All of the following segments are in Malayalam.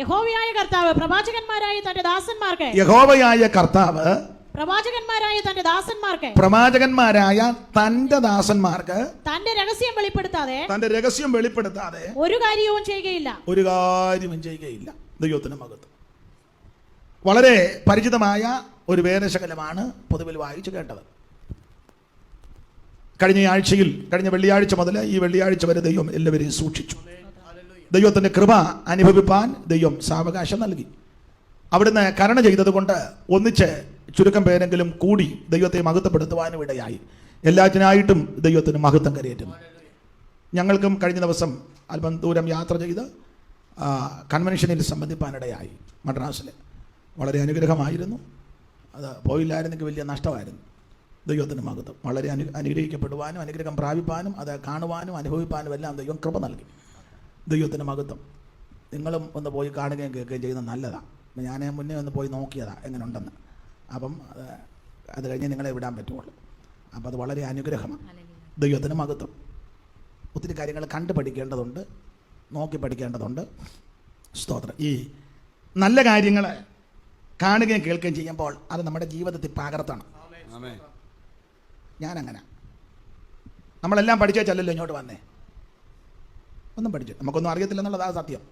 യഹോവയായ കർത്താവ് പ്രവാചകന്മാരായ തന്റെ ദാസന്മാർക്ക് പ്രവാചകന്മാരായ തന്റെ ദാസന്മാർക്ക് തന്റെ രഹസ്യം വെളിപ്പെടുത്താതെ ഒരു കാര്യവും ചെയ്യുകയില്ല. ദൈവത്തിന് മഹത്വം. വളരെ പരിചിതമായ ഒരു വേദശകലമാണ് പൊതുവിൽ വായിച്ചു കേട്ടത്. കഴിഞ്ഞ വെള്ളിയാഴ്ച മുതൽ ഈ വെള്ളിയാഴ്ച വരെ ദൈവം എല്ലാവരെയും സൂക്ഷിച്ചു. ദൈവത്തിന്റെ കൃപ അനുഭവിപ്പാൻ ദൈവം സാവകാശം നൽകി. അവിടുന്ന് കരുണ ചെയ്തത് കൊണ്ട് ഒന്നിച്ച് ചുരുക്കം പേരെങ്കിലും കൂടി ദൈവത്തെ മഹത്വപ്പെടുത്തുവാനും ഇടയായി. എല്ലാറ്റിനായിട്ടും ദൈവത്തിന് മഹത്വം കരയേറ്റുന്നു. ഞങ്ങൾക്കും കഴിഞ്ഞ ദിവസം അല്പം ദൂരം യാത്ര ചെയ്ത് കൺവെൻഷനിൽ സംബന്ധിപ്പാനിടയായി. മദ്രാസിൽ വളരെ അനുഗ്രഹമായിരുന്നു. അത് പോയില്ലായിരുന്നെങ്കിൽ വലിയ നഷ്ടമായിരുന്നു. ദൈവത്തിന് മഹത്വം. വളരെ അനുഗ്രഹിക്കപ്പെടുവാനും അനുഗ്രഹം പ്രാപിപ്പാനും അത് കാണുവാനും അനുഭവിപ്പാനും എല്ലാം ദൈവം കൃപ നൽകി. ദൈവത്തിന് മഹത്വം. നിങ്ങളും ഒന്ന് പോയി കാണുകയും കേൾക്കുകയും ചെയ്യുന്നത് നല്ലതാണ്. ഞാൻ മുന്നേ ഒന്ന് പോയി നോക്കിയതാണ് എങ്ങനെ ഉണ്ടെന്ന്. അപ്പം അത് കഴിഞ്ഞ് നിങ്ങളെ വിടാൻ പറ്റുള്ളൂ. അപ്പം അത് വളരെ അനുഗ്രഹമാണ്. ദൈവത്തിന് മഹത്വം. ഒത്തിരി കാര്യങ്ങൾ കണ്ടു പഠിക്കേണ്ടതുണ്ട്, നോക്കി പഠിക്കേണ്ടതുണ്ട്. സ്തോത്രം. ഈ നല്ല കാര്യങ്ങൾ കാണുകയും കേൾക്കുകയും ചെയ്യുമ്പോൾ അത് നമ്മുടെ ജീവിതത്തിൽ പകർത്തണം. ഞാനങ്ങനെ നമ്മളെല്ലാം പഠിച്ചല്ലോ ഇങ്ങോട്ട് വന്നേ. ഒന്നും പഠിച്ചു നമുക്കൊന്നും അറിയത്തില്ലെന്നുള്ളതാണ് സത്യം.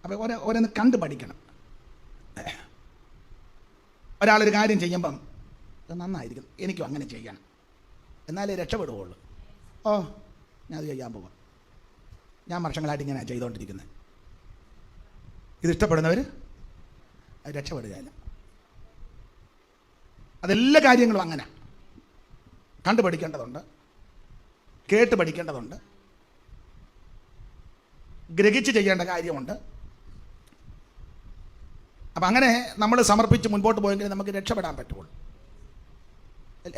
അപ്പോൾ ഓരോന്ന് കണ്ട് പഠിക്കണം. ഒരാളൊരു കാര്യം ചെയ്യുമ്പം അത് നന്നായിരിക്കും, എനിക്കും അങ്ങനെ ചെയ്യണം, എന്നാലേ രക്ഷപ്പെടുകയുള്ളൂ. ഞാൻ അത് ചെയ്യാൻ പോവാം. ഞാൻ വർഷങ്ങളായിട്ട് ഇങ്ങനെ ചെയ്തുകൊണ്ടിരിക്കുന്നത്. ഇതിഷ്ടപ്പെടുന്നവർ അത് രക്ഷപ്പെടുകയില്ല. അതെല്ലാ കാര്യങ്ങളും അങ്ങനെ കണ്ടു പഠിക്കേണ്ടതുണ്ട്, കേട്ട് പഠിക്കേണ്ടതുണ്ട്, ഗ്രഹിച്ച് ചെയ്യേണ്ട കാര്യമുണ്ട്. അപ്പം അങ്ങനെ നമ്മൾ സമർപ്പിച്ച് മുൻപോട്ട് പോയെങ്കിൽ നമുക്ക് രക്ഷപ്പെടാൻ പറ്റുള്ളൂ.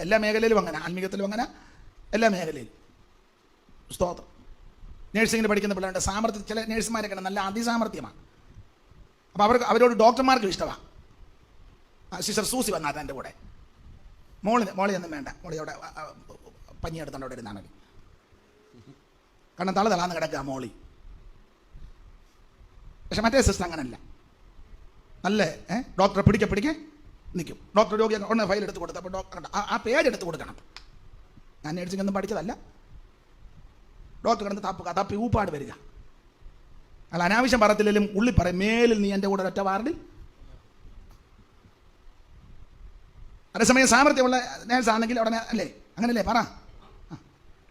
എല്ലാ മേഖലയിലും അങ്ങനെ, ആത്മീയത്തിലും അങ്ങനെ, എല്ലാ മേഖലയിലും. സ്തോത്രം. നേഴ്സിങ്ങിന് പഠിക്കുന്ന പിള്ളേരുടെ സാമർത്ഥ്യം, ചില നേഴ്സുമാരൊക്കെ നല്ല അതിസാമർത്ഥ്യമാണ്. അപ്പോൾ അവരോട് ഡോക്ടർമാർക്കും ഇഷ്ടമാണ്. സിസ്റ്റർ സൂസി വന്നാൽ എൻ്റെ കൂടെ മോളിയൊന്നും വേണ്ട, മോളി അവിടെ പഞ്ഞി എടുത്തോണ്ട് അവിടെ ഇരുന്നാൽ മതി. കാരണം തളന്ന് കിടക്കുക മോളി. പക്ഷെ മറ്റേ സിസ്റ്റർ അങ്ങനല്ല. നല്ല ഡോക്ടറെ പിടിക്കെ നിൽക്കും. ഡോക്ടർ രോഗിയെ ഉടനെ ഫയൽ എടുത്ത് കൊടുത്ത് അപ്പോൾ ഡോക്ടർ ആ പേജ് എടുത്ത് കൊടുക്കണം. ഞാൻ നേഴ്സിംഗ് ഒന്നും പഠിച്ചതല്ല. ഡോക്ടർ കിടന്ന് തപ്പി ഊപ്പാട് വരിക. അല്ല അനാവശ്യം പറയത്തില്ലെങ്കിലും ഉള്ളി പറയും, മേലിൽ നീ എൻ്റെ കൂടെ ഒറ്റ വാർഡിൽ. അതേസമയം സാമർത്ഥ്യമുള്ള നേഴ്സാണെങ്കിൽ ഉടനെ അല്ലേ, അങ്ങനല്ലേ പറ.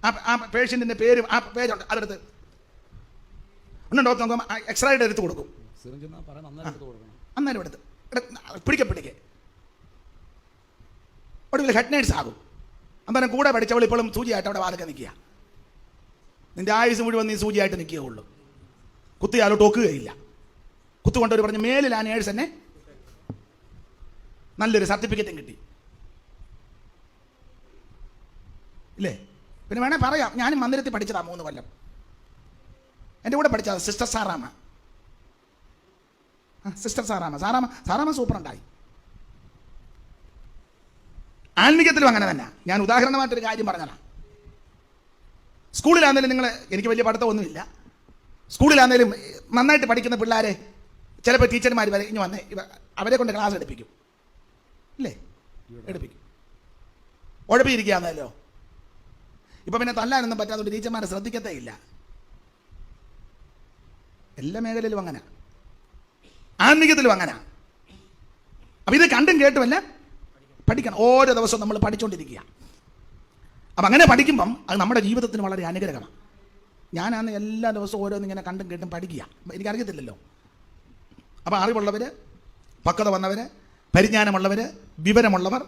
ആ പേഷ്യൻറ്റിൻ്റെ പേര് ആ പേജുണ്ട്, അതെടുത്ത് ഒന്ന് ഡോക്ടർ നോക്കുമ്പോൾ എക്സ്റേയുടെ എടുത്ത് കൊടുക്കും. അന്നേരം എടുത്ത് പിടിക്കെ ഒടുവിൽ ഹെഡ് നേഴ്സ് ആകും. അന്നേരം കൂടെ പഠിച്ചവൾ ഇപ്പോഴും സൂചിയായിട്ട് അവിടെ വാതൊക്കെ നിൽക്കുക. നിൻ്റെ ആയുസ് മുഴുവൻ നീ സൂചിയായിട്ട് നിൽക്കുകയുള്ളൂ. കുത്തിയാലോട്ട് ഒക്കുകയില്ല. കുത്തുകൊണ്ടവർ പറഞ്ഞ് മേലിൽ ആ നേഴ്സ് തന്നെ നല്ലൊരു സർട്ടിഫിക്കറ്റും കിട്ടി ഇല്ലേ. പിന്നെ വേണേൽ പറയാം, ഞാനും മന്ദിരത്തിൽ പഠിച്ചതാണ് 3 കൊല്ലം. എൻ്റെ കൂടെ പഠിച്ചത് സിസ്റ്റർ സാറാമ. സാറാമ സൂപ്പറുണ്ടായി. ആത്മീയത്തിലും അങ്ങനെ തന്നെ. ഞാൻ ഉദാഹരണമായിട്ടൊരു കാര്യം പറഞ്ഞതാണ്. സ്കൂളിലാണെങ്കിലും എനിക്ക് വലിയ പഠിത്തമൊന്നുമില്ല. സ്കൂളിലാണെങ്കിലും നന്നായിട്ട് പഠിക്കുന്ന പിള്ളേരെ ചിലപ്പോൾ ടീച്ചർമാർ വരെ ഇനി വന്നേ അവരെ കൊണ്ട് ക്ലാസ് എടുപ്പിക്കും ഇല്ലേ, എടുപ്പിക്കും. ഉഴപ്പിയിരിക്കുകയാണല്ലോ. ഇപ്പം പിന്നെ തല്ലാനൊന്നും പറ്റാത്തതുകൊണ്ട് ടീച്ചർമാരെ ശ്രദ്ധിക്കത്തേ ഇല്ല. എല്ലാ മേഖലയിലും അങ്ങനെ, ആത്മീയത്തിലും അങ്ങനെ. അപ്പം ഇത് കണ്ടും കേട്ടുമല്ല പഠിക്കണം. ഓരോ ദിവസവും നമ്മൾ പഠിച്ചുകൊണ്ടിരിക്കുക. അപ്പം അങ്ങനെ പഠിക്കുമ്പം അത് നമ്മുടെ ജീവിതത്തിന് വളരെ അനുഗ്രഹമാണ്. ഞാനാണ് എല്ലാ ദിവസവും ഓരോന്നിങ്ങനെ കണ്ടും കേട്ടും പഠിക്കുക. എനിക്കറിയത്തില്ലല്ലോ. അപ്പം അറിവുള്ളവർ, പക്വത വന്നവർ, പരിജ്ഞാനമുള്ളവർ, വിവരമുള്ളവർ,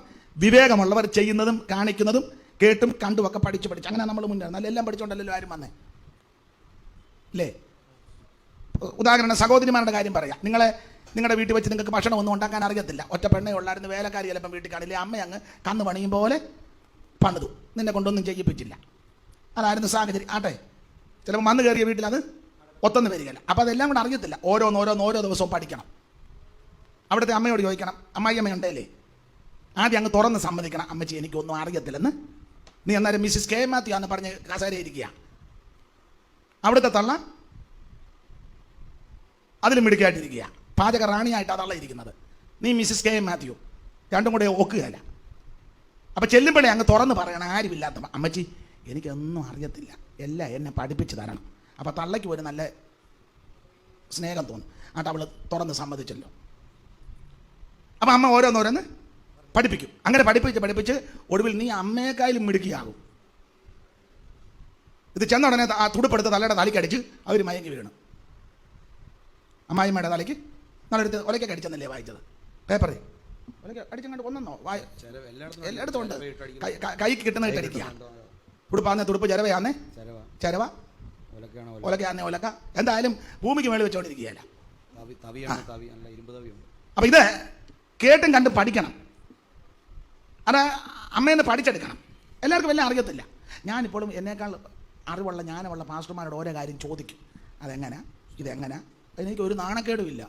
വിവേകമുള്ളവർ ചെയ്യുന്നതും കാണിക്കുന്നതും കേട്ടും കണ്ടുമൊക്കെ പഠിച്ച് അങ്ങനെ നമ്മൾ മുന്നേ നല്ല എല്ലാം പഠിച്ചുകൊണ്ടല്ലോ ആരും വന്നേ അല്ലേ. ഉദാഹരണം സഹോദരിമാരുടെ കാര്യം പറയാം. നിങ്ങളുടെ വീട്ടിൽ വെച്ച് നിങ്ങൾക്ക് ഭക്ഷണം ഒന്നും ഉണ്ടാക്കാൻ അറിയത്തില്ല. ഒറ്റ പെണ്ണേ ഉള്ളായിരുന്നു. വേലക്കാരി ചിലപ്പം വീട്ടിൽ കാണില്ലേ, അമ്മ അങ്ങ് കന്ന് പണിയും പോലെ പണിതു, നിന്നെ കൊണ്ടൊന്നും ചെയ്യിപ്പിച്ചില്ല. അതായിരുന്നു സാഹചര്യം. ആട്ടെ, ചിലപ്പോൾ വന്ന് കയറിയ വീട്ടിൽ അത് ഒത്തൊന്നും വരികയില്ല. അപ്പോൾ അതെല്ലാം കൂടെ അറിയത്തില്ല. ഓരോ ദിവസവും പഠിക്കണം. അവിടുത്തെ അമ്മയോട് ചോദിക്കണം, അമ്മായി ഉണ്ടല്ലേ, ആദ്യം അങ്ങ് തുറന്ന് സമ്മതിക്കണം, അമ്മച്ചി എനിക്കൊന്നും അറിയത്തില്ലെന്ന്. നീ അന്നേരം മിസ്സിസ് കെ മാത്യു എന്ന് പറഞ്ഞ് കസേരയിരിക്കുക. അവിടുത്തെ തള്ള അതിലും മിടുക്കായിട്ടിരിക്കുക. പാചക റാണിയായിട്ട് അതല്ല ഇരിക്കുന്നത്. നീ മിസ്സിസ് കെ എം മാത്യു രണ്ടും കൂടെ ഒക്കുകയല്ല. അപ്പം ചെല്ലുമ്പോഴേ അങ്ങ് തുറന്ന് പറയണം, ആരുമില്ലാത്ത അമ്മച്ചി എനിക്കൊന്നും അറിയത്തില്ല, എല്ലാം എന്നെ പഠിപ്പിച്ച് തരണം. അപ്പം തള്ളയ്ക്ക് ഒരു നല്ല സ്നേഹം തോന്നും. എന്നിട്ട് അവൾ തുറന്ന് സമ്മതിച്ചല്ലോ. അപ്പം അമ്മ ഓരോന്നോരോന്ന് പഠിപ്പിക്കും. അങ്ങനെ പഠിപ്പിച്ച് ഒടുവിൽ നീ അമ്മയെക്കായാലും മിടുക്കിയാകും. ഇത് ചെന്ന ഉടനെ ആ തുടുപ്പെടുത്ത് തലയുടെ തലയ്ക്ക് അടിച്ച് അവർ മയങ്ങി വീണു. അമ്മായിമ്മയുടെ തലയ്ക്ക് നല്ലെടുത്ത് ഒലയ്ക്കൊക്കെ അടിച്ചെന്നല്ലേ വായിച്ചത് പേപ്പറിൽ? ഒലയ്ക്ക് അടിച്ചങ്ങോട്ട് ഒന്നെന്നോ എല്ലായിടത്തും ഉണ്ട്. കൈക്ക് കിട്ടുന്നതായിട്ട് അടിക്കുക. തുടുപ്പാന്നേ തുടുപ്പ്, ചെരവയാന്നേ ചെരവ, ഒലക്കയാന്നേ ഒലക്ക. എന്തായാലും ഭൂമിക്ക് മേളിൽ വെച്ചോണ്ടിരിക്കുകയല്ല. അപ്പം ഇത് കേട്ടും കണ്ടും പഠിക്കണം. അത് അമ്മയെന്ന് പഠിച്ചെടുക്കണം. എല്ലാവർക്കും എല്ലാം അറിയത്തില്ല. ഞാനിപ്പോഴും എന്നേക്കാൾ അറിവുള്ള ജ്ഞാനമുള്ള പാസ്റ്റർമാരോട് ഓരോ കാര്യം ചോദിക്കും. അതെങ്ങനെ, ഇതെങ്ങനെ, എനിക്ക് ഒരു നാണക്കേടുമില്ല.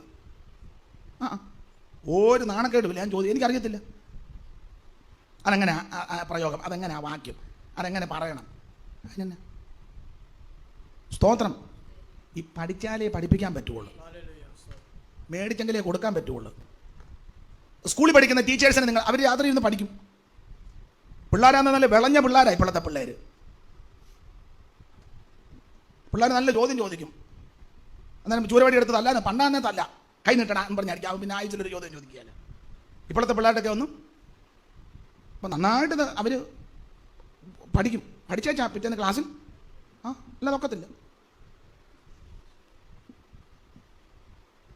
ഒരു നാണക്കേടുമില്ല. ഞാൻ ചോദിക്കും, എനിക്കറിയത്തില്ല. അതെങ്ങനെ പ്രയോഗം, അതെങ്ങനെ ആ വാക്യം, അതെങ്ങനെ പറയണം, അതിനെന്നെ സ്തോത്രം. ഈ പഠിച്ചാലേ പഠിപ്പിക്കാൻ പറ്റുള്ളൂ, മേടിച്ചെങ്കിലേ കൊടുക്കാൻ പറ്റുള്ളൂ. സ്കൂളിൽ പഠിക്കുന്ന ടീച്ചേഴ്സിനെ നിങ്ങൾ അവർ യാത്ര ഇരുന്ന് പഠിക്കും. പിള്ളേരാന്ന് നല്ല വിളഞ്ഞ പിള്ളേരാണ് ഇപ്പോഴത്തെ പിള്ളേർ. പിള്ളേർ നല്ല ചോദ്യം ചോദിക്കും. അന്നേരം ചൂരവടി എടുത്ത് തല്ലാന്ന് പണ്ടാന്നേ തല്ല, കൈ നീട്ടണ എന്ന് പറഞ്ഞ് അടിക്കാം. പിന്നെ ആഴ്ചയിലൊരു ചോദ്യം ചോദിക്കുകയല്ല. ഇപ്പോഴത്തെ പിള്ളേരുടെയൊക്കെ ഒന്നും അപ്പം നന്നായിട്ട് അവർ പഠിക്കും. പഠിച്ചാൽ പിറ്റേന്ന് ക്ലാസ്സിൽ അല്ല നോക്കത്തില്ല.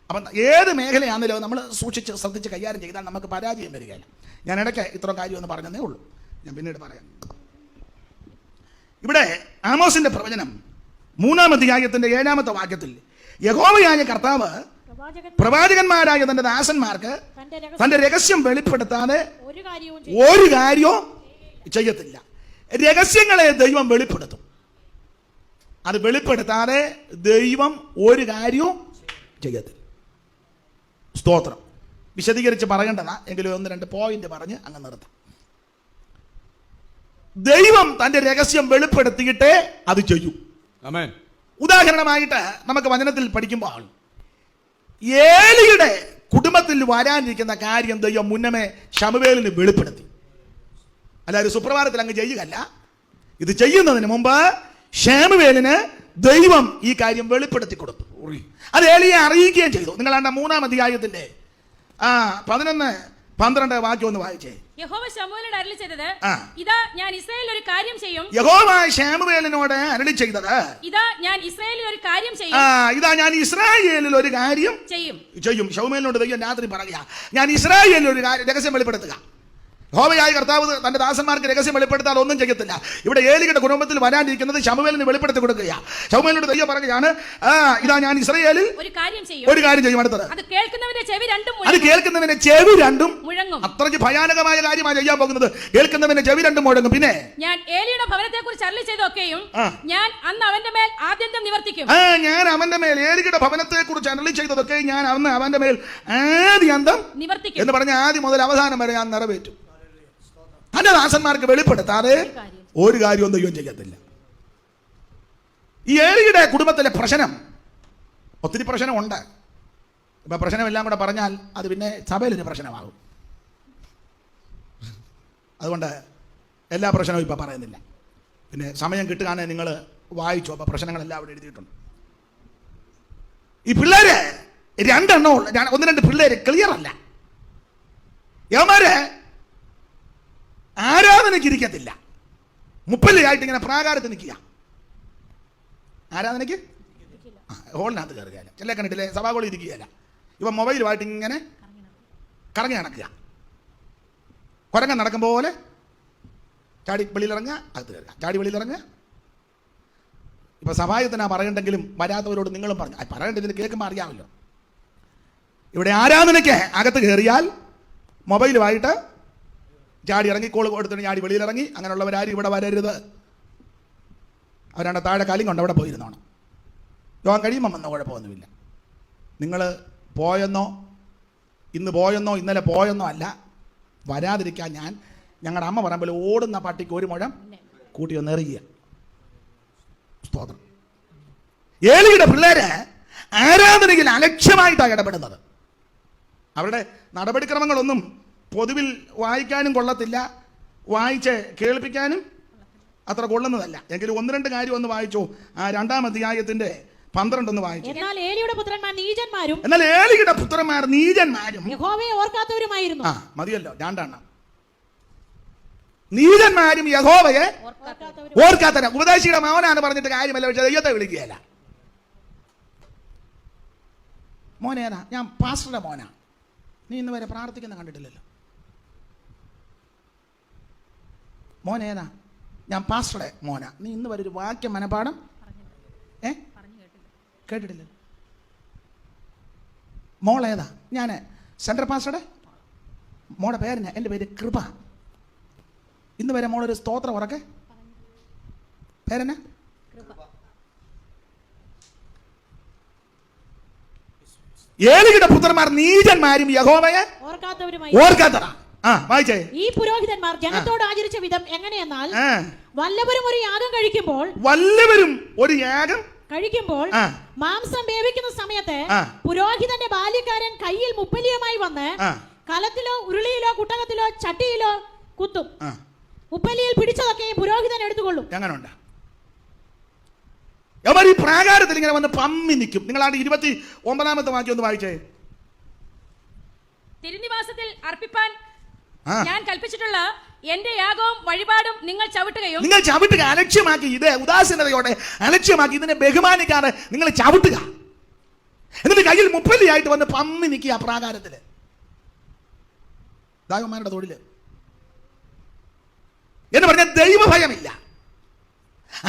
അപ്പം ഏത് മേഖലയാണെങ്കിലും നമ്മൾ സൂക്ഷിച്ച് ശ്രദ്ധിച്ച് കൈകാര്യം ചെയ്താൽ നമുക്ക് പരാജയം വരികയില്ല. ഞാൻ ഇടയ്ക്ക് ഇത്രയും കാര്യം ഒന്ന് പറഞ്ഞതേ ഉള്ളൂ, ഞാൻ പിന്നീട് പറയാം. ഇവിടെ ആമോസിന്റെ പ്രവചനം 3-ാം അധ്യായത്തിന്റെ 7-ാമത്തെ വാക്യത്തിൽ യഹോവയായ കർത്താവ് പ്രവാചകന്മാരായ തന്റെ ദാസന്മാർക്ക് തന്റെ രഹസ്യം വെളിപ്പെടുത്താതെ ഒരു കാര്യവും ചെയ്യത്തില്ല. രഹസ്യങ്ങളെ ദൈവം വെളിപ്പെടുത്തും. അത് വെളിപ്പെടുത്താതെ ദൈവം ഒരു കാര്യവും ചെയ്യത്തില്ല. സ്തോത്രം. വിശദീകരിച്ച് പറയേണ്ടതാ, എങ്കിലും 1-2 പോയിന്റ് പറഞ്ഞ് അങ്ങ് നിർത്താം. ദൈവം തന്റെ രഹസ്യം വെളിപ്പെടുത്തിയിട്ടേ അത് ചെയ്യൂ. ആമേൻ. ഉദാഹരണമായിട്ട് നമുക്ക് വചനത്തിൽ പഠിക്കുമ്പോൾ ഏലിയുടെ കുടുംബത്തിൽ വരാനിരിക്കുന്ന കാര്യം ദൈവം മുന്നമേ ശമൂവേലിന് വെളിപ്പെടുത്തി. അല്ലാതെ സുപ്രഭാതത്തിൽ അങ്ങ് ചെയ്യുകയല്ല. ഇത് ചെയ്യുന്നതിന് മുമ്പ് ശമൂവേലിന് ദൈവം ഈ കാര്യം വെളിപ്പെടുത്തി കൊടുത്തു. അത് ഏലിയെ അറിയിക്കുകയും ചെയ്തു. നിങ്ങൾ 3-ാം അധ്യായത്തിന്റെ 11-12 വാക്യം ഒന്ന് വായിച്ചേ. യഹോവ ശമൂവേലിനോട് അരുളി ചെയ്തത്, ഇതാ ഞാൻ ഇസ്രായേലിൽ ഒരു കാര്യം ചെയ്യും. യഹോവ ശമൂവേലിനോട് അരുളി ചെയ്തത്, ഇതാ ഞാൻ ഇസ്രായേലിൽ ഒരു കാര്യം ചെയ്യും. ഇതാ ഞാൻ ഇസ്രായേലിൽ ഒരു കാര്യം ചെയ്യും. ശമൂവേലിനോട് ദൈവം രാത്രി പറയുക, ഞാൻ ഇസ്രായേലിൽ ഒരു രഹസ്യം വെളിപ്പെടുത്തുക. യഹോവയായ കർത്താവ് തന്റെ ദാസന്മാർക്ക് രഹസ്യം വെളിപ്പെടുത്താൻ ഒന്നും ചെയ്യത്തില്ല. ഇവിടെ ഏലിയുടെ കുടുംബത്തിൽ വരാനിരിക്കുന്നത് ശമൂവേലിന് വെളിപ്പെടുത്തി കൊടുക്കുകയാണ്. ശമൂവേലിനോട് ദൈവം പറയുകയാണ്, ഇതാ ഞാൻ ഇസ്രായേലിൽ ഒരു കാര്യം ചെയ്യും. അടുത്തത്, അത് കേൾക്കുന്നവന്റെ ചെവി രണ്ടും മുഴങ്ങും. അത്രയ്ക്ക് ഭയാനകമായ കാര്യമാണ് ചെയ്യാൻ പോകുന്നത്. കേൾക്കുന്നവന്റെ ചെവി രണ്ടും മുഴങ്ങും. പിന്നെ ഞാൻ ഏലിയുടെ ഭവനത്തെ കുറിച്ച് അരുളി ചെയ്തൊക്കെയും ഞാൻ അന്ന് അവന്റെ മേൽ ആദ്യന്തം നിവർത്തിക്കും. ഞാൻ അവന്റെ മേൽ ഏലിയുടെ ഭവനത്തെ കുറിച്ച് അരുളി ചെയ്തതൊക്കെ ഞാൻ അന്ന് അവന്റെ മേൽ ആദ്യന്തം നിവർത്തിക്കും എന്ന് പറഞ്ഞ ആദ്യം മുതൽ അവസാനം വരെ ഞാൻ നിറവേറ്റും. തന്റെ ദാസന്മാർക്ക് വെളിപ്പെടുത്താതെ ഒരു കാര്യവും ദൈവം ചെയ്യത്തില്ല. ഈ ഏലിയുടെ കുടുംബത്തിലെ പ്രശ്നം, ഒത്തിരി പ്രശ്നമുണ്ട്. ഇപ്പൊ പ്രശ്നമെല്ലാം കൂടെ പറഞ്ഞാൽ അത് പിന്നെ സഭയിലൊരു പ്രശ്നമാകും. അതുകൊണ്ട് എല്ലാ പ്രശ്നവും ഇപ്പൊ പറയുന്നില്ല. പിന്നെ സമയം കിട്ടുകയാണെങ്കിൽ നിങ്ങൾ വായിച്ചോ. അപ്പൊ പ്രശ്നങ്ങളെല്ലാം അവിടെ എഴുതിയിട്ടുണ്ട്. ഈ പിള്ളേര് 1-2 പിള്ളേര് ക്ലിയർ അല്ല. യവന്മാര് ആരാധനയ്ക്ക് ഇരിക്കത്തില്ല. 30 ആയിട്ട് ഇങ്ങനെ പ്രാകാരത്തിൽ നിൽക്കുക. ആരാധനയ്ക്ക് ഹോളിനകത്ത് കയറുകയല്ല. ചില കണ്ടിട്ടില്ലേ, സഭാകോളി ഇരിക്കുകയല്ല. ഇവ മൊബൈലുമായിട്ട് ഇങ്ങനെ കറങ്ങി നടക്കുക. കുരങ്ങൻ നടക്കും പോലെ ചാടി വെളിയിലിറങ്ങുക, അകത്ത് കയറുക, ചാടി വെളിയിലിറങ്ങുക. ഇപ്പൊ സഭായത്തിനാ പറയണ്ടെങ്കിലും വരാത്തവരോട് നിങ്ങളും പറഞ്ഞു പറയേണ്ടതിന് കേൾക്കുമ്പോൾ അറിയാമല്ലോ. ഇവിടെ ആരാധനയ്ക്ക് അകത്ത് കയറിയാൽ മൊബൈലുമായിട്ട് ചാടി ഇറങ്ങി, കോൾ കൊടുത്തിട്ട് ചാടി വെളിയിലിറങ്ങി. അങ്ങനെയുള്ളവരാരും ഇവിടെ വരരുത്. അവരാണ്ട് താഴെ കാലും കൊണ്ട് അവിടെ പോയിരുന്നോണം. യോഗം കഴിയുമ്പം വന്ന കുഴപ്പമൊന്നുമില്ല. നിങ്ങൾ പോയെന്നോ ഇന്ന് പോയെന്നോ ഇന്നലെ പോയെന്നോ അല്ല, വരാതിരിക്കാൻ ഞങ്ങളുടെ അമ്മ പറയുമ്പോൾ ഓടുന്ന പട്ടിക്ക് ഒരു മുഴം കൂട്ടി ഒന്ന് എറിയുക. സ്തോത്രം. ഏലിയുടെ പിള്ളേര് ആരാധനയിൽ അലക്ഷ്യമായിട്ടാണ് ഇടപെടുന്നത്. അവരുടെ നടപടിക്രമങ്ങളൊന്നും പൊതുവിൽ വായിക്കാനും കൊള്ളത്തില്ല, വായിച്ച് കേൾപ്പിക്കാനും അത്ര കൊള്ളുന്നതല്ല. എങ്കിലും ഒന്ന് രണ്ട് കാര്യം ഒന്ന് വായിച്ചു. ആ 2-ാം അധ്യായത്തിന്റെ 12 ഒന്ന് വായിച്ചു. എന്നാൽ ഏലിയുടെ പുത്രന്മാർ നീചന്മാരും യഹോവയെ ഓർക്കാത്തവരുമായിരുന്നു. ആ മതിയല്ലോ, 2 നീചന്മാരും യഹോവയെ ഓർക്കാത്തവരും. ഉപദേശിയുടെ മകനാന്ന് പറഞ്ഞിട്ട് കാര്യമല്ല, പക്ഷെ ദൈവത്തെ വിളിക്കുകയല്ല. മോനേതാ? ഞാൻ പാസ്റ്ററുടെ മോനാ. നീ ഇന്ന് വരെ പ്രാർത്ഥിക്കുന്ന കണ്ടിട്ടില്ലല്ലോ. മോനേതാ? ഞാൻ പാസ്റ്ററുടെ മോനാ. നീ ഇന്ന് വരെ ഒരു വാക്യം മനപാഠം കേട്ടിട്ടില്ല. മോളേതാ? ഞാൻ സെൻട്രൽ പാസ്റ്ററുടെ മോളുടെ പേരെന്നാ? എൻ്റെ പേര് കൃപ. ഇന്ന് വരെ മോളൊരു സ്തോത്രം ഉറക്കെ പേരെന്നാ? ഏലിയുടെ പുത്രന്മാർ നീചന്മാരും യഹോവയെ ഓർക്കാത്തവരാ. വായിച്ചേ. ഈ പുരോഹിതന്മാർ ജനത്തോട് ആചരിച്ച വിധം എങ്ങനെയെന്നാൽ, വല്ലവരും ഒരു യാഗം കഴിക്കുമ്പോൾ മാംസം വേവിക്കുന്ന സമയത്ത് പുരോഹിതന്റെ ബാല്യക്കാരൻ കയ്യിൽ മുപ്പലിയുമായി വന്ന് കലത്തിലോ ഉരുളിയിലോ കുട്ടകത്തിലോ ചട്ടിയിലോ കുത്തും. മുപ്പലിയിൽ പിടിച്ചതൊക്കെ പുരോഹിതൻ എടുത്തുകൊള്ളും. എങ്ങനെയുണ്ട്? അവർ ഈ പ്രാകാരത്തിൽ ഇങ്ങനെ വന്ന് പമ്മി നിൽക്കും. നിങ്ങളാണ് 29-ാമത്തെ വാക്യം ഒന്ന് വായിച്ചേ. തിരുനിവാസത്തിൽ അർപ്പിപ്പാൻ ഞാൻ കൽപ്പിച്ചിട്ടുള്ള എന്റെ യാഗവും വഴിപാടും നിങ്ങൾ ചവിട്ടുക, അലക്ഷ്യമാക്കി. ഇത് ഉദാസീനതയോടെ അലക്ഷ്യമാക്കി, ഇതിനെ ബഹുമാനിക്കാതെ നിങ്ങൾ ചവിട്ടുക. എന്നിട്ട് കയ്യിൽ മുപ്പലിയായിട്ട് വന്ന് പമ്മി നിൽക്കുക പ്രാകാരത്തില്. ദായന്മാരുടെ തൊഴില് എന്ന് പറഞ്ഞാൽ ദൈവഭയമില്ല.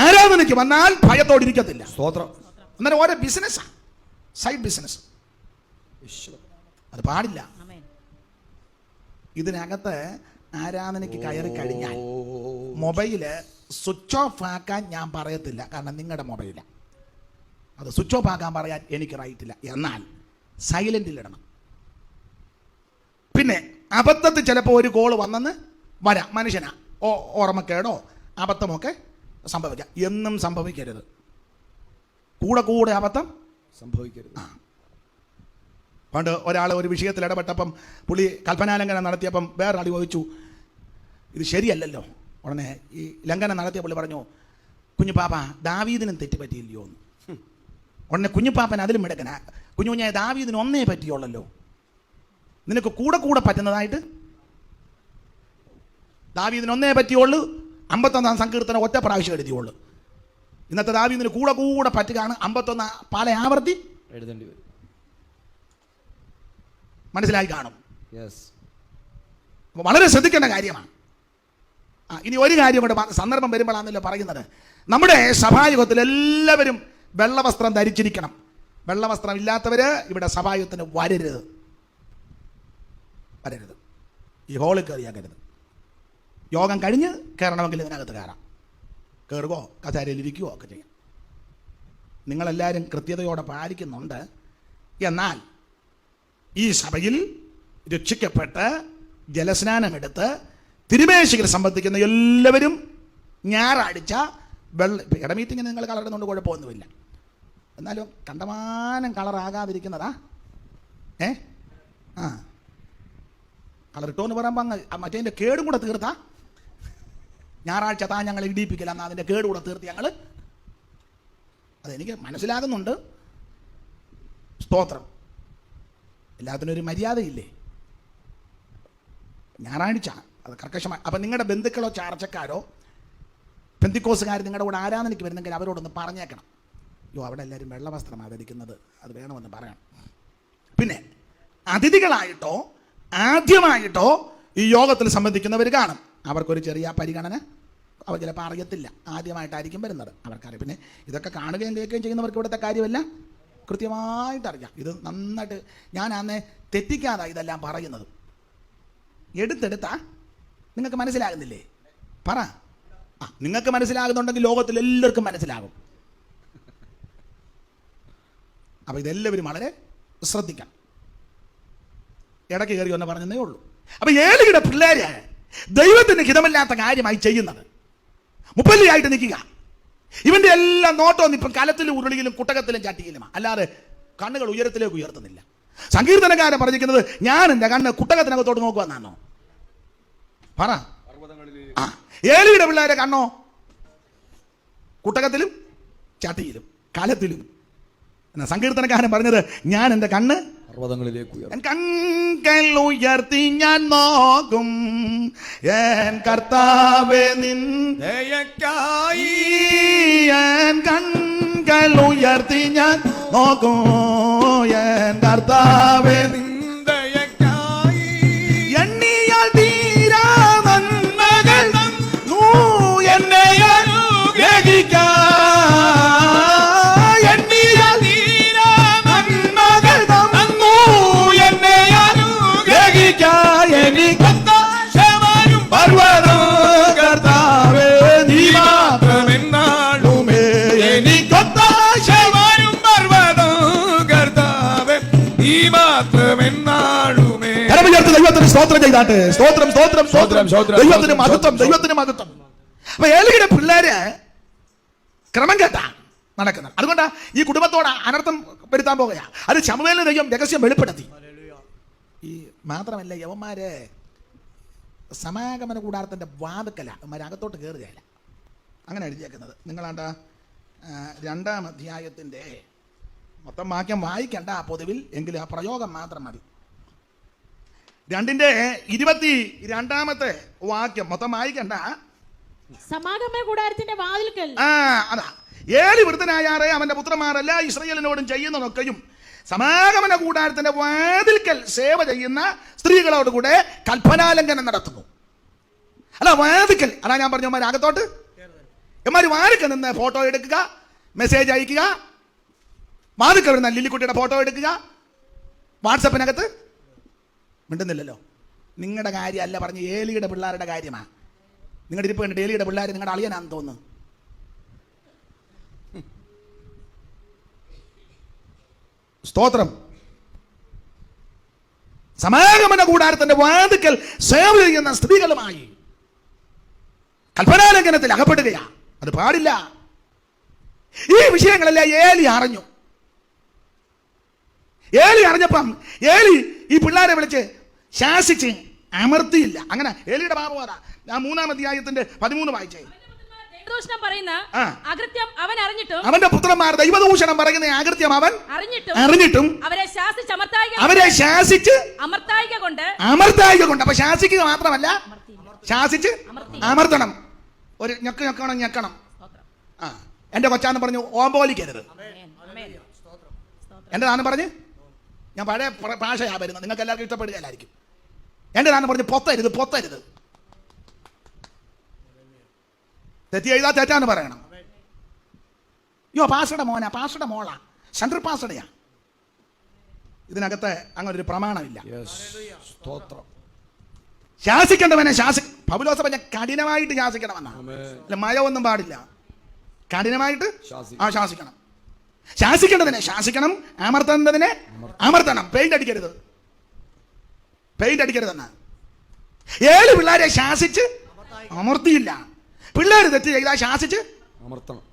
ആരാധനയ്ക്ക് വന്നാൽ ഭയത്തോടിരിക്കത്തില്ല. അന്നേരം ഓരോ ബിസിനസ്സാ, സൈഡ് ബിസിനസ്. അത് പാടില്ല. ഇതിനകത്ത് ആരാധനയ്ക്ക് കയറി കഴിഞ്ഞാൽ മൊബൈല് സ്വിച്ച് ഓഫ് ആക്കാൻ ഞാൻ പറയത്തില്ല, കാരണം നിങ്ങളുടെ മൊബൈലാണ്. അത് സ്വിച്ച് ഓഫ് ആക്കാൻ പറയാൻ എനിക്ക് റൈറ്റില്ല. എന്നാൽ സൈലന്റിലിടണം. പിന്നെ അബദ്ധത്തിൽ ചിലപ്പോൾ ഒരു കോള് വന്നെന്ന് വരാം. മനുഷ്യനാ, ഓർമ്മക്കേടോ അബദ്ധമൊക്കെ സംഭവിക്കാം. എന്നും സംഭവിക്കരുത്. കൂടെ അബദ്ധം സംഭവിക്കരുത്. പണ്ട് ഒരാൾ ഒരു വിഷയത്തിൽ ഇടപെട്ടപ്പം പുള്ളി കൽപ്പനാലംഘനം നടത്തിയപ്പം വേറൊരാൾ ചോദിച്ചു, ഇത് ശരിയല്ലല്ലോ. ഉടനെ ഈ ലംഘനം നടത്തിയ പുള്ളി പറഞ്ഞു, കുഞ്ഞുപാപ്പ ദാവീദിനും തെറ്റുപറ്റിയില്ലയോ എന്ന്. ഉടനെ കുഞ്ഞുപാപ്പൻ അതിലും മിടക്കനാ. കുഞ്ഞുഞ്ഞെ ദാവീദിന് ഒന്നേ പറ്റിയുള്ളല്ലോ, നിനക്ക് കൂടെ പറ്റുന്നതായിട്ട് ദാവീദിന് ഒന്നേ പറ്റിയുള്ളൂ. 51-ാം സങ്കീർത്തനം ഒറ്റ പ്രാവശ്യം എഴുതിയുള്ളൂ. ഇന്നത്തെ ദാവീദിന് കൂടെ പറ്റുകയാണ് 51 പല ആവർത്തി എഴുതേണ്ടി വരും. മനസ്സിലായി കാണും. വളരെ ശ്രദ്ധിക്കേണ്ട കാര്യമാണ്. ഇനി ഒരു കാര്യം കൂടെ സന്ദർഭം വരുമ്പോഴാണല്ലോ പറയുന്നത്. നമ്മുടെ സഭായുഗത്തിൽ എല്ലാവരും വെള്ളവസ്ത്രം ധരിച്ചിരിക്കണം. വെള്ളവസ്ത്രം ഇല്ലാത്തവര് ഇവിടെ സഭായുഗത്തിന് വരരുത്. ഈ ഹോളിൽ കയറിയാക്കരുത്. യോഗം കഴിഞ്ഞ് കയറണമെങ്കിൽ ഇതിനകത്ത് കയറാം. കയറുകയോ കസേരയിൽ ഇരിക്കുകയോ ഒക്കെ ചെയ്യാം. നിങ്ങളെല്ലാവരും കൃത്യതയോടെ പാലിക്കുന്നുണ്ട്. എന്നാൽ ഈ സഭയിൽ രക്ഷിക്കപ്പെട്ട് ജലസ്നാനമെടുത്ത് തിരുമേശയിൽ സംബന്ധിക്കുന്ന എല്ലാവരും ഞായറാഴ്ച ഇടമീറ്റിങ്ങിന് നിങ്ങൾ കളറുന്നുകൊണ്ട് കുഴപ്പമൊന്നുമില്ല. എന്നാലും കണ്ടമാനം കളറാകാതിരിക്കുന്നതാ. കളറിട്ടോ എന്ന് പറയുമ്പോൾ മറ്റേതിൻ്റെ കേടും കൂടെ തീർത്താ. ഞായറാഴ്ച താൻ ഞങ്ങൾ ഇടിയിപ്പിക്കില്ല, എന്നാൽ അതിൻ്റെ കേടുകൂടെ തീർത്ത് ഞങ്ങൾ. അതെനിക്ക് മനസ്സിലാകുന്നുണ്ട്. സ്തോത്രം. എല്ലാത്തിനും ഒരു മര്യാദയില്ലേ? ഞായറാഴ്ച അത് കർക്കശമായി. അപ്പം നിങ്ങളുടെ ബന്ധുക്കളോ ചാർച്ചക്കാരോ പെന്തിക്കോസുകാർ നിങ്ങളുടെ കൂടെ ആരാധനയ്ക്ക് വരുന്നെങ്കിൽ അവരോടൊന്ന് പറഞ്ഞേക്കണം. അവിടെ എല്ലാവരും വെള്ളവസ്ത്രമാണ് ധരിക്കുന്നത്, അത് വേണമെന്ന് പറയണം. പിന്നെ അതിഥികളായിട്ടോ ആദ്യമായിട്ടോ ഈ യോഗത്തിൽ സംബന്ധിക്കുന്നവർ കാണും. അവർക്കൊരു ചെറിയ പരിഗണന അവർ ചിലപ്പോൾ അറിയത്തില്ല. ആദ്യമായിട്ടായിരിക്കും വരുന്നത്, അവർക്കറിയാം. പിന്നെ ഇതൊക്കെ കാണുകയും കേൾക്കുകയും ചെയ്യുന്നവർക്ക് ഇവിടുത്തെ കാര്യമല്ല കൃത്യമായിട്ടറിയാം. ഇത് നന്നായിട്ട് ഞാൻ അന്നേ തെറ്റിക്കാതെ ഇതെല്ലാം പറയുന്നത്. എടുത്തെടുത്താ നിങ്ങൾക്ക് മനസ്സിലാകുന്നില്ലേ? പറ. നിങ്ങൾക്ക് മനസ്സിലാകുന്നുണ്ടെങ്കിൽ ലോകത്തിൽ എല്ലാവർക്കും മനസ്സിലാകും. അപ്പോൾ ഇതെല്ലാവരും വളരെ ശ്രദ്ധിക്കണം. ഇടയ്ക്ക് കയറി ഒന്ന് പറഞ്ഞതേ ഉള്ളൂ. അപ്പോൾ ഏലിയുടെ പിള്ളേര് ദൈവത്തിന് ഹിതമില്ലാത്ത കാര്യമായി ചെയ്യുന്നത് മുപ്പല്ലിയായിട്ട് നിൽക്കുക. ഇവന്റെ എല്ലാം നോട്ടം ഇപ്പം കലത്തിലും ഉരുളിയിലും കുട്ടകത്തിലും ചട്ടിയിലും. അല്ലാതെ കണ്ണുകൾ ഉയരത്തിലേക്ക് ഉയർത്തുന്നില്ല. സങ്കീർത്തനക്കാരൻ പറഞ്ഞിരിക്കുന്നത് ഞാൻ എൻ്റെ കണ്ണ് കുട്ടകത്തിനകത്തോട്ട് നോക്കുവാന്നാണോ? പറ. ആ, ഏലിയുടെ പിള്ളേരെ കണ്ണോ കുട്ടകത്തിലും ചട്ടിയിലും കാലത്തിലും. എന്നാ സങ്കീർത്തനക്കാരൻ പറഞ്ഞത് ഞാൻ എൻ്റെ കണ്ണ് കൺകൾ ഉയർത്തി ഞാൻ നോക്കും എൻ കർത്താവേ നിൻ ദയക്കായി. എൻ കൺകൾ ഉയർത്തി ഞാൻ നോക്കും എൻ കർത്താവേ നിൻ ദയക്കായി. എണ്ണിയാൽ തീരാ നന്മകൾ തന്നു എന്നെ അനുഗ്രഹിക്കാൻ. ദൈവത്തിന് സ്തോത്രം ചെയ്താട്ടെ. സ്തോത്രം സ്തോത്രം സ്തോത്രം. ദൈവത്തിന് മഹത്വം, ദൈവത്തിന് മഹത്വം. അപ്പൊ ഏലിയുടെ പിള്ളേര് ക്രമം കേട്ടാ നടക്കുന്നത്. അതുകൊണ്ടാ ഈ കുടുംബത്തോട് അനർത്ഥം വരുത്താൻ പോകുകയാ. അത് ശമൂവേലിന് ദൈവം രഹസ്യം വെളിപ്പെടുത്തി. ഈ മാത്രമല്ല, യവന്മാര് സമാഗമന കൂടാരത്തിന്റെ വാതുക്കല അകത്തോട്ട് കയറുകയല്ല. അങ്ങനെ എഴുതിയേക്കുന്നത്. നിങ്ങളാണ്ട 2-ാം അധ്യായത്തിന്റെ മൊത്തം വാക്യം വായിക്കണ്ട പൊതുവിൽ, എങ്കിലും ആ പ്രയോഗം മാത്രം മതി. 2-ന്റെ-22 വാക്യം മൊത്തം വായിക്കണ്ട. സമാഗമന കൂടാരത്തിന്റെ വാതിൽക്കൽ. അതാ ഏലി വൃദ്ധനായാറെ അവന്റെ പുത്രന്മാരല്ല ഇസ്രായേലിനോടും ചെയ്യുന്നതൊക്കെയും സമാഗമന കൂടാരത്തിന്റെ വാതിൽക്കൽ സേവ ചെയ്യുന്ന സ്ത്രീകളോടുകൂടെ കൽപ്പനാലംഘനം നടത്തുന്നു. അല്ല, വാതിൽക്കൽ. അതാ ഞാൻ പറഞ്ഞു, അകത്തോട്ട് എമാര് വാതിൽക്കൽ നിന്ന് ഫോട്ടോ എടുക്കുക, മെസ്സേജ് അയക്കുക, വാതിൽക്കൽ വരുന്ന ലില്ലിക്കുട്ടിയുടെ ഫോട്ടോ എടുക്കുക, വാട്സപ്പിനകത്ത്. മിണ്ടുന്നില്ലല്ലോ. നിങ്ങളുടെ കാര്യമല്ല പറഞ്ഞ്, ഏലിയുടെ പിള്ളേരുടെ കാര്യമാണ്. നിങ്ങളുടെ ഇരിപ്പ് കണ്ടിട്ട് ഏലിയുടെ പിള്ളേർ നിങ്ങളുടെ അളിയനാന്ന് തോന്നുന്നു. സ്തോത്രം. സമാഗമന കൂടാരത്തിന്റെ വാതിൽക്കൽ സേവ ചെയ്യുന്ന സ്ത്രീകളുമായി കൽപ്പനാലംഘനത്തിൽ അകപ്പെടുകയാ. അത് പാടില്ല. ഈ വിഷയങ്ങളെല്ലാം ഏലി അറിഞ്ഞു. ഏലി അറിഞ്ഞപ്പം ഏലി ഈ പിള്ളേരെ വിളിച്ച് ശാസിച്ച് അമർത്തിയില്ല. അങ്ങനെ ഏലിയുടെ പാപം അതാ. ഞാൻ 3-ാം അധ്യായത്തിന്റെ 13 വായിച്ചേ. അവന്റെ പുത്രന്മാർ ദൈവദൂഷണം പറയുന്ന അകൃത്യം അവൻ അറിഞ്ഞിട്ടും അവരെ ശാസിച്ച് അമർത്തായിക കൊണ്ട്. അപ്പൊ ശാസിക്കുക മാത്രമല്ല, ശാസിച്ച് അമർത്തണം. ഒരു ഞെക്കണം. എന്റെ കൊച്ചാന്ന് പറഞ്ഞു ഓമ്പോലിക്കരുത്. എന്റെ താന്ന് പറഞ്ഞ്, ഞാൻ പഴയ ഭാഷയാ വരുന്നത്, നിങ്ങൾക്ക് എല്ലാവർക്കും ഇഷ്ടപ്പെടുകയില്ലായിരിക്കും. എന്റെ താന്ന് പറഞ്ഞു പൊത്തരുത്. തെറ്റി എഴുതാ തെറ്റാന്ന് പറയണം. യോ പാസ്റ്ററുടെ മോനാ, പാസ്റ്ററുടെ മോളാ, സെൻട്രൽ പാസ്റ്ററുടെയാ. ഇതിനകത്ത് അങ്ങനെ ഒരു പ്രമാണമില്ല. ശാസിക്കേണ്ടവനെ പൗലോസ് പറഞ്ഞ കഠിനമായിട്ട് ശാസിക്കണമെന്നാ. അല്ല, മഴയൊന്നും പാടില്ല. കഠിനമായിട്ട് ശാസിക്കണം. ശാസിക്കേണ്ടതിനെ ശാസിക്കണം, അമർത്തേണ്ടതിനെ അമർത്തണം. പെയിന്റ് അടിക്കരുതെന്നാ. 7 പിള്ളേരെ ശാസിച്ച് അമർത്തിയില്ല. പിള്ളേർ തെറ്റ് ചെയ്താൽ ശാസിച്ച് അമർത്തണം.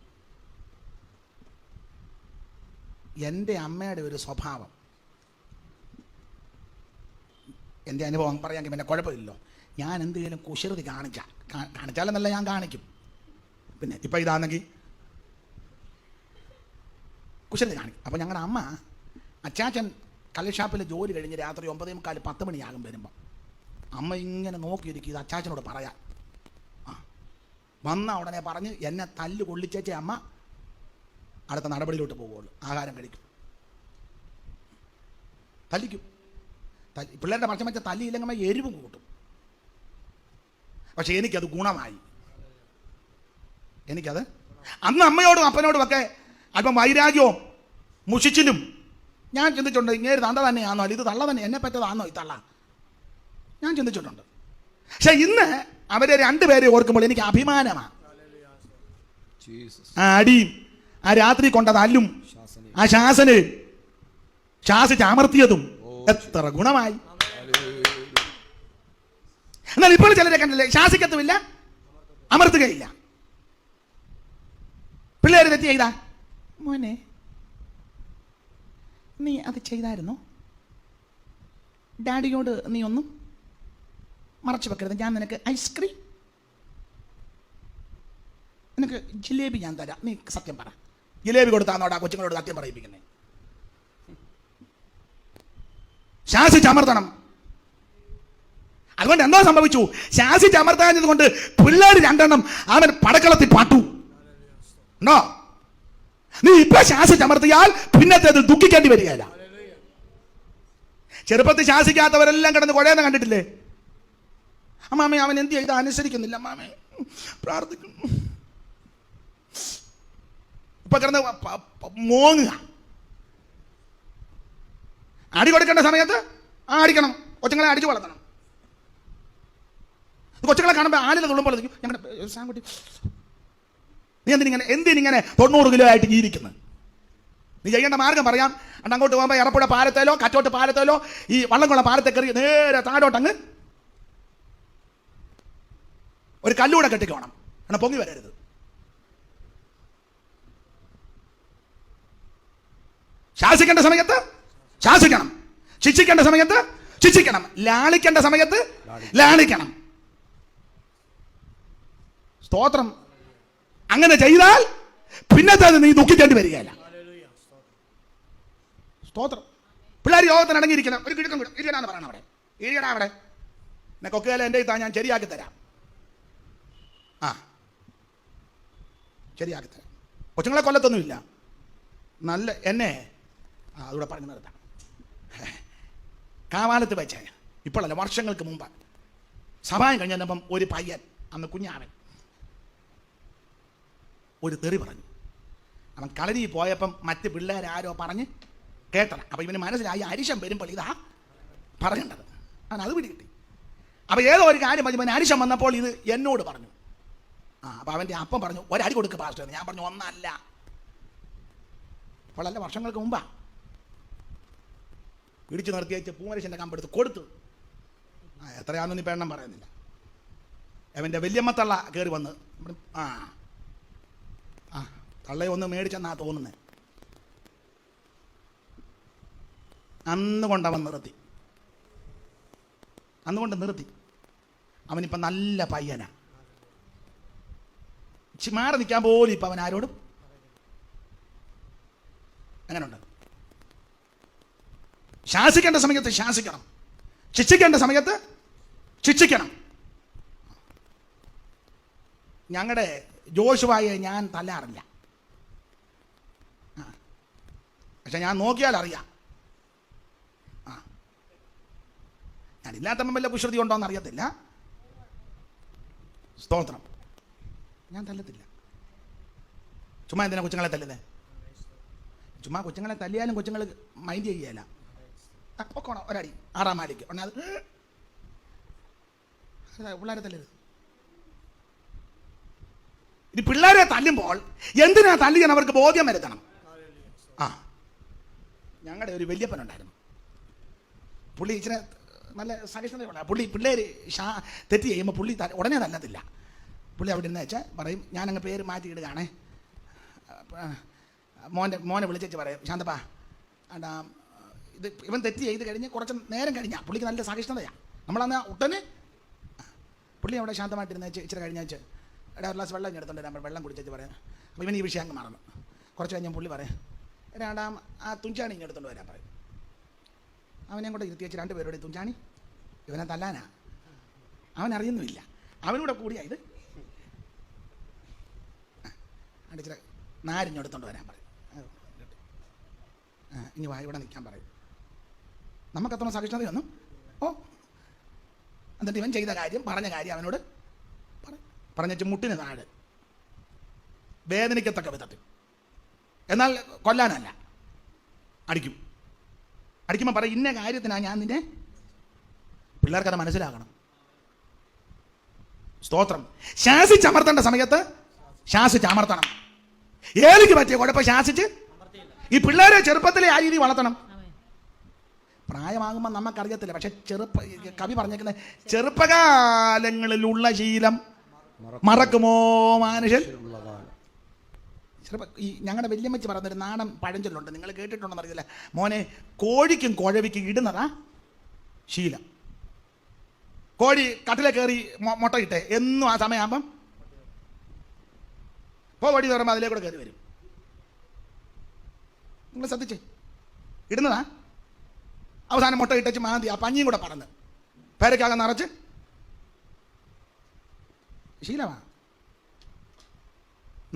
എൻ്റെ അമ്മയുടെ ഒരു സ്വഭാവം, എൻ്റെ അനുഭവം പറയാമെങ്കിൽ പിന്നെ കുഴപ്പമില്ലല്ലോ. ഞാൻ എന്തെങ്കിലും കുശൃതി കാണിച്ചാലെന്നല്ല, ഞാൻ കാണിക്കും. പിന്നെ ഇപ്പം ഇതാണെങ്കിൽ കുശൃതി കാണിക്കും. അപ്പോൾ ഞങ്ങളുടെ അമ്മ, അച്ചാച്ചൻ കള്ളിഷാപ്പിൽ ജോലി കഴിഞ്ഞ് രാത്രി 9:45 10 മണിയാകും വരുമ്പം അമ്മ ഇങ്ങനെ നോക്കിയിരിക്കും, ഇത് അച്ചാച്ചനോട് പറയാം. വന്ന ഉടനെ പറഞ്ഞ് എന്നെ തല്ല് കൊള്ളിച്ചേച്ചേ അമ്മ അടുത്ത നടപടിയിലോട്ട് പോകുള്ളൂ. ആഹാരം കഴിക്കും. തല്ലിക്കും. പിള്ളേരുടെ പക്ഷം വെച്ച തല്ലിയില്ലെങ്കിൽ എരിവും കൂട്ടും. പക്ഷെ എനിക്കത് ഗുണമായി. എനിക്കത് അന്ന് അമ്മയോടും അപ്പനോടും ഒക്കെ അല്പം വൈരാഗ്യവും മുഷിച്ചിലും ഞാൻ ചിന്തിച്ചിട്ടുണ്ട്, ഇങ്ങനെ തണ്ട തന്നെയാണോ, ഇത് തള്ള തന്നെ, എന്നെ പറ്റതാണോ ഈ തള്ള, ഞാൻ ചിന്തിച്ചിട്ടുണ്ട്. പക്ഷെ ഇന്ന് അവരെ 2 പേരെ ഓർക്കുമ്പോൾ എനിക്ക് അഭിമാനമാണ്. ആ അടിയും ആ രാത്രി കൊണ്ട തല്ലും ആ ശാസന ശാസിച്ച് അമർത്തിയതും എത്ര ഗുണമായി. എന്നാൽ ഇപ്പോൾ ചിലരെ കണ്ടില്ലേ, ശാസിക്കത്തുമില്ല, അമർത്തുകയില്ല. പിള്ളേര് തെറ്റി ചെയ്താ മോനെ നീ അത് ചെയ്തായിരുന്നോ? ഡാഡിയോട് നീ ഒന്നും മറച്ചു വെക്കരുത്. ഞാൻ നിനക്ക് ഐസ്ക്രീം, നിനക്ക് ജിലേബി ഞാൻ തരാം. നീ സത്യം പറ. ജിലേബി കൊടുത്താന്നോടാ കൊച്ചുങ്ങളോട് സത്യം പറയിപ്പിക്കുന്നേ? ശാസിച്ചമർത്തണം. അതുകൊണ്ട് എന്തോ സംഭവിച്ചു? ശാസിച്ചമർത്താഞ്ഞത് കൊണ്ട് പിള്ളേർ 2 എണ്ണം അവൻ പടക്കളത്തിൽ പാട്ടു. ഉണ്ടോ? നീ ഇപ്പൊ ശാസിച്ചമർത്തിയാൽ പിന്നത്തേത് ദുഃഖിക്കേണ്ടി വരികയില്ല. ചെറുപ്പത്തിൽ ശാസിക്കാത്തവരെല്ലാം കിടന്ന് കുഴയുന്ന കണ്ടിട്ടില്ലേ? അമ്മാമേ അവൻ എന്ത് ചെയ്ത് അനുസരിക്കുന്നില്ല, അമ്മാമേ പ്രാർത്ഥിക്കുന്നു. ഇപ്പൊ കിടന്ന് മോങ്ങുക. അടി കൊടുക്കേണ്ട സമയത്ത് അടിക്കണം. കൊച്ചുങ്ങളെ അടിച്ചു വളർത്തണം. കൊച്ചുങ്ങളെ കാണുമ്പോൾ ആലിൽ തുള്ളുമ്പോൾ ഞങ്ങളുടെ സാൻകുട്ടി നീ എന്തിനിങ്ങനെ 90 കിലോ ആയിട്ട് ജീവിക്കുന്നത്? നീ ചെയ്യേണ്ട മാർഗം പറയാം. അങ്ങോട്ട് പോകുമ്പോൾ എറപ്പുഴ പാലത്തേലോ കറ്റോട്ട് പാലത്തേലോ ഈ വള്ളംകുള പാലത്തെ കയറി നേരെ താഴോട്ടങ്ങ് ഒരു കല്ലൂടെ കെട്ടിക്കോണം. എന്നാൽ പൊങ്ങി വരരുത്. ശാസിക്കേണ്ട സമയത്ത് ശാസിക്കണം, ശിക്ഷിക്കേണ്ട സമയത്ത് ശിക്ഷിക്കണം, ലാളിക്കേണ്ട സമയത്ത് ലാളിക്കണം. സ്തോത്രം. അങ്ങനെ ചെയ്താൽ പിന്നത്തെ നീ ദുഃഖിക്കേണ്ടി വരികയില്ല. സ്തോത്രം. പിള്ളേർ യോഗത്തിന് അടങ്ങിയിരിക്കണം. ഒരു കിഴക്കം കൂടെ ഇരിക്കണമെന്ന് പറയണം. അവിടെ ഇരിക്കടാ, അവിടെ കൊക്കയില എൻ്റെ ഇത്താ ഞാൻ ശരിയാക്കി തരാം. ശരിയാക്കി തരാം. കൊച്ചുങ്ങളെ കൊല്ലത്തൊന്നുമില്ല. നല്ല എന്നെ അതുകൂടെ പറഞ്ഞു നിർത്താം. കാവാലത്ത് വെച്ച് ഇപ്പോഴല്ല, വർഷങ്ങൾക്ക് മുമ്പ് സഭായം കഴിഞ്ഞപ്പം ഒരു പയ്യൻ, അന്ന് കുഞ്ഞാവൻ, ഒരു തെറി പറഞ്ഞു. അവൻ കളരി പോയപ്പം മറ്റ് പിള്ളേരാരോ പറഞ്ഞ് കേട്ടണം. അപ്പം ഇവന് മനസ്സിലായി അരിശം വരുമ്പോൾ ഇതാ പറയേണ്ടത്. അവൻ അത് പിടികിട്ടി. അപ്പം ഏതോ ഒരു കാര്യം പറഞ്ഞു. ഇവൻ അരിശം വന്നപ്പോൾ ഇത് എന്നോട് പറഞ്ഞു. അപ്പം അവൻ്റെ അപ്പം പറഞ്ഞു, ഒരടി കൊടുക്ക് പാസ്റ്റർ. ഞാൻ പറഞ്ഞു, ഒന്നല്ല. അപ്പോഴല്ല, വർഷങ്ങൾക്ക് മുമ്പാ. പിടിച്ചു നിർത്തി വെച്ച് പൂമരശൻ്റെ കമ്പെടുത്ത് കൊടുത്തു. എത്രയാണെന്ന് ഇപ്പം എണ്ണം പറയുന്നില്ല. അവൻ്റെ വല്യമ്മത്തള്ള കയറി വന്ന് തള്ളയെ ഒന്ന് മേടിച്ചെന്നാ തോന്നുന്നത്. അന്നുകൊണ്ടവൻ നിർത്തി. അന്നുകൊണ്ട് നിർത്തി. അവനിപ്പം നല്ല പയ്യനാ. മാറി നിൽക്കാൻ പോലും ഇപ്പം അവൻ ആരോടും അങ്ങനെയുണ്ട്. ശാസിക്കേണ്ട സമയത്ത് ശാസിക്കണം, ശിക്ഷിക്കേണ്ട സമയത്ത് ശിക്ഷിക്കണം. ഞങ്ങളുടെ ജോഷുവായെ ഞാൻ തല്ലാറില്ല. പക്ഷെ ഞാൻ നോക്കിയാൽ അറിയാം. ഞാനില്ലാത്തപ്പം വല്ല കുശ്രുതി ഉണ്ടോയെന്ന് അറിയത്തില്ല. സ്തോത്രം. ഞാൻ തല്ലത്തില്ല. ചുമ്മാ എന്തിനാ കൊച്ചുങ്ങളെ തല്ലുന്നത്? ചുമ്മാ കൊച്ചുങ്ങളെ തല്ലിയാലും കൊച്ചുങ്ങൾ മൈൻഡ് ചെയ്യുകയല്ല. പൊക്കോണം ഒരടി 6-ാം മാടിക്ക് അത് പിള്ളേരെ തല്ലരുത്. ഇനി പിള്ളേരെ തല്ലുമ്പോൾ എന്തിനാ തല്ലിയാൻ അവർക്ക് ബോധ്യം വരുത്തണം. ഞങ്ങളുടെ ഒരു വല്യപ്പനുണ്ടായിരുന്നു. പുള്ളി ഇച്ചിരി നല്ല സഹിഷ്ണുതയുള്ള പുള്ളി. പിള്ളേർ തെറ്റ് ചെയ്യുമ്പോൾ പുള്ളി ഉടനെ തല്ലത്തില്ല. പുള്ളി അവിടെ ഇരുന്ന് വെച്ചാൽ പറയും, ഞാനങ്ങ് പേര് മാറ്റിയിടുകയാണേ. മോനെ വിളിച്ചേച്ച് പറയും, ശാന്തപ്പാ ഇത് ഇവൻ തെറ്റ് ചെയ്ത് കഴിഞ്ഞ് കുറച്ച് നേരം കഴിഞ്ഞാൽ പുള്ളിക്ക് നല്ല സഹിഷ്ണുതയാണ്. നമ്മളന്ന് ഉടനെ പുള്ളി അവിടെ ശാന്തമായിട്ടിരുന്ന് വെച്ച് ഇച്ചിരി കഴിഞ്ഞാൽ എടാ ഒരു ഗ്ലാസ് വെള്ളം എടുത്തോണ്ട് നമ്മൾ വെള്ളം കുടിച്ചേച്ച് പറയാം. അപ്പോൾ ഇവൻ ഈ വിഷയം അങ്ങ് മറന്നു. കുറച്ച് കഴിഞ്ഞാൽ പുള്ളി പറയാം, രണ്ടാം ആ തുഞ്ചാണി ഇങ്ങനെ എടുത്തോണ്ട് വരാൻ പറയും. അവനെ കൂടെ ഇരുത്തി വെച്ച് 2 പേരോട് തുഞ്ചാണി ഇവനെ തല്ലാനാ. അവൻ അറിയുന്നുമില്ല. അവനൂടെ കൂടിയാ ഇത് അടിച്ചിട്ട് നാരിഞ്ഞെടുത്തോണ്ട് വരാൻ പറയും. ഇനി വാ ഇവിടെ നിൽക്കാൻ പറയും. നമുക്കത്ര സഹിഷ്ണുതയൊന്നും. എന്നിട്ട് ഇവൻ ചെയ്ത കാര്യം പറഞ്ഞ കാര്യം അവനോട് പറഞ്ഞിട്ട് മുട്ടിന് താഴെ വേദനിക്കത്തക്ക വിധത്തിൽ. എന്നാൽ കൊല്ലാനല്ല, അടിക്കും. അടിക്കുമ്പോൾ പറയും, ഇന്ന കാര്യത്തിനാണ് ഞാൻ നിന്നെ. പിള്ളേർക്കത് മനസ്സിലാകണം. സ്തോത്രം. ശാസിച്ചമർത്തേണ്ട സമയത്ത് ശാസിച്ചമർത്തണം. ഏതിക്ക് പറ്റിയ കുഴപ്പം ശാസിച്ച് ഈ പിള്ളേരെ ചെറുപ്പത്തിലെ ആ രീതി വളർത്തണം. പ്രായമാകുമ്പോൾ നമുക്കറിയത്തില്ല. പക്ഷെ കവി പറഞ്ഞേക്കുന്നത്, ചെറുപ്പകാലങ്ങളിലുള്ള ശീലം മറക്കുമോ മനുഷ്യൻ. ചിലപ്പോൾ ഈ ഞങ്ങളുടെ വല്യമ്മച്ചി പറഞ്ഞൊരു നാടൻ പഴഞ്ചൊല്ലുണ്ട്, നിങ്ങൾ കേട്ടിട്ടുണ്ടെന്ന് അറിയില്ല. മോനെ, കോഴിക്കും കുഴവിക്കും ഇടുന്നതാ ശീലം. കോഴി കട്ടിലെ കയറി മുട്ടയിട്ടെ എന്നും ആ സമയമാകുമ്പം വടി തുറമ്പോൾ അതിലേ കൂടെ കയറി വരും. നിങ്ങൾ ശ്രദ്ധിച്ചേ, ഇടുന്നതാ. അവസാനം മുട്ട ഇട്ടച്ച് മാന്തി ആ പഞ്ഞിയും കൂടെ പറന്ന് പേരയ്ക്കാകെ നിറച്ച് ശീലമാണ്.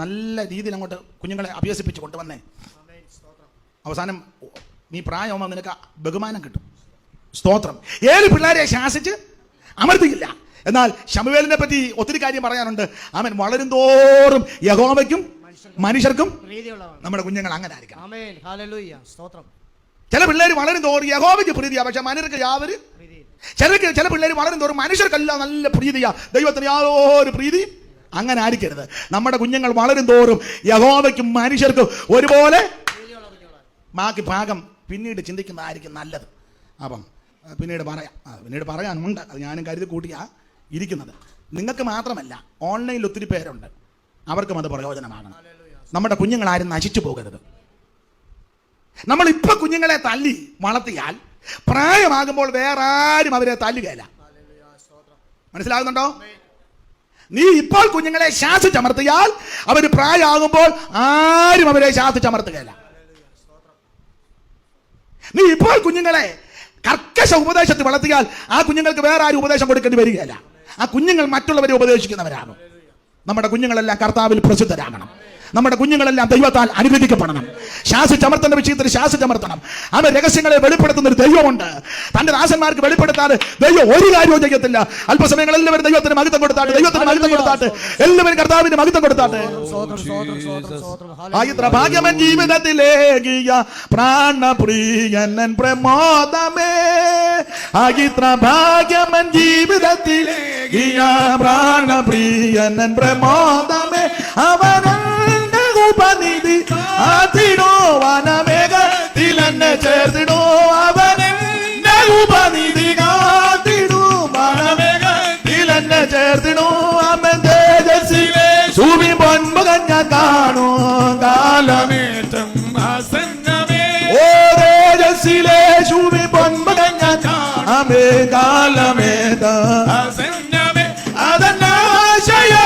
നല്ല രീതിയിൽ അങ്ങോട്ട് കുഞ്ഞുങ്ങളെ അഭ്യസിപ്പിച്ച് കൊണ്ടുവന്നേ. അവസാനം നീ പ്രായമാകുമ്പോൾ നിനക്ക് ബഹുമാനം കിട്ടും. സ്തോത്രം. 7 പിള്ളേരെ ശാസിച്ച് അമർത്തിയില്ല. എന്നാൽ ശമൂവേലിനെ പറ്റി ഒത്തിരി കാര്യം പറയാനുണ്ട്. അവൻ വളരും തോറും യഹോവയ്ക്കും മനുഷ്യർക്കും നമ്മുടെ കുഞ്ഞുങ്ങൾ അങ്ങനെ ആയിരിക്കണം. ചില പിള്ളേർ വളരും തോറും യഹോവയ്ക്ക് പ്രീതിയാ, പക്ഷെ മനുഷ്യർക്ക് യാതൊരു ചില പിള്ളേർ വളരും തോറും മനുഷ്യർക്കെല്ലാം നല്ല പ്രീതിയാ, ദൈവത്തിന് യാതൊരു പ്രീതിയും അങ്ങനെ ആയിരിക്കരുത്. നമ്മുടെ കുഞ്ഞുങ്ങൾ വളരും തോറും യഹോവയ്ക്കും മനുഷ്യർക്കും ഒരുപോലെ ബാക്കി ഭാഗം പിന്നീട് ചിന്തിക്കുന്നതായിരിക്കും നല്ലത്. അപ്പം പിന്നീട് പറയാനുണ്ട്, അത് ഞാനും കരുതി കൂട്ടിയാ ഇരിക്കുന്നത്. നിങ്ങൾക്ക് മാത്രമല്ല, ഓൺലൈനിൽ ഒത്തിരി പേരുണ്ട്, അവർക്കും അത് പ്രയോജനമാകണം. നമ്മുടെ കുഞ്ഞുങ്ങളാരും നശിച്ചു പോകരുത്. നമ്മളിപ്പോൾ കുഞ്ഞുങ്ങളെ തല്ലി വളർത്തിയാൽ പ്രായമാകുമ്പോൾ വേറെ ആരും അവരെ തല്ലുകയില്ല. മനസ്സിലാകുന്നുണ്ടോ? നീ ഇപ്പോൾ കുഞ്ഞുങ്ങളെ ശാസിച്ചമർത്തിയാൽ അവർ പ്രായമാകുമ്പോൾ ആരും അവരെ ശാസിച്ചമർത്തുകയില്ല. നീ ഇപ്പോൾ കുഞ്ഞുങ്ങളെ കർക്കശ ഉപദേശത്തിൽ വളർത്തിയാൽ ആ കുഞ്ഞുങ്ങൾക്ക് വേറെ ആരും ഉപദേശം കൊടുക്കേണ്ടി വരികയില്ല. ആ കുഞ്ഞുങ്ങൾ മറ്റുള്ളവരെ ഉപദേശിക്കുന്നവരാകും. നമ്മുടെ കുഞ്ഞുങ്ങളെല്ലാം കർത്താവിൽ പ്രസിദ്ധരാകണം. നമ്മുടെ കുഞ്ഞുങ്ങളെല്ലാം ദൈവത്താൽ അനുഗ്രഹിക്കപ്പെടണം. ശാസിച്ചമർത്തേണ്ട വിഷയത്തിൽ ശാസിച്ചമർത്തണം. അവൻ രഹസ്യങ്ങളെ വെളിപ്പെടുത്തുന്ന ഒരു ദൈവമുണ്ട്. തന്റെ ദാസന്മാർക്ക് വെളിപ്പെടുത്താതെ ദൈവം ഒരു കാര്യവും ചെയ്യത്തില്ല. അല്പസമയങ്ങൾ എല്ലാവരും ദൈവത്തിന് മഹത്വം കൊടുത്താട്ടെ, ദൈവത്തിന് മഹത്വം കൊടുത്താട്ടെ, എല്ലാവരും കർത്താവിന് മഹത്വം കൊടുത്താട്ടെ. ഇത്ര ഭാഗ്യമൻ ജീവിതത്തിലേകിയ പ്രാണപ്രിയനൻ പ്രമോദമേ, ഇത്ര ഭാഗ്യമൻ ജീവിതത്തിലേകിയ പ്രാണപ്രിയനൻ പ്രമോദമേ, അവൻ ഉപനിധി ആത്തിടോ വനമേഘത്തിലെന്നെ ചേർത്തിടോ, അവനെന്നെ ഉപനിധി കാത്തിടൂ വനമേഘത്തിലെന്നെ ചേർത്തിടോ, അവൻ തേജസ്സിലെ സൂമി പൊൻമുഖം ഞാൻ കാണൂ കാലമേറ്റം ആസന്നമേ, ഓ തേജസ്സിലെ സൂമി പൊൻമുഖം ഞാൻ കാണാമേ കാലമേറ്റം ആസന്നമേ, അതെന്നാശയേ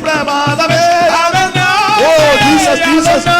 പ്രഭാതമേ, ഓ ജീസസ് ജീസസ്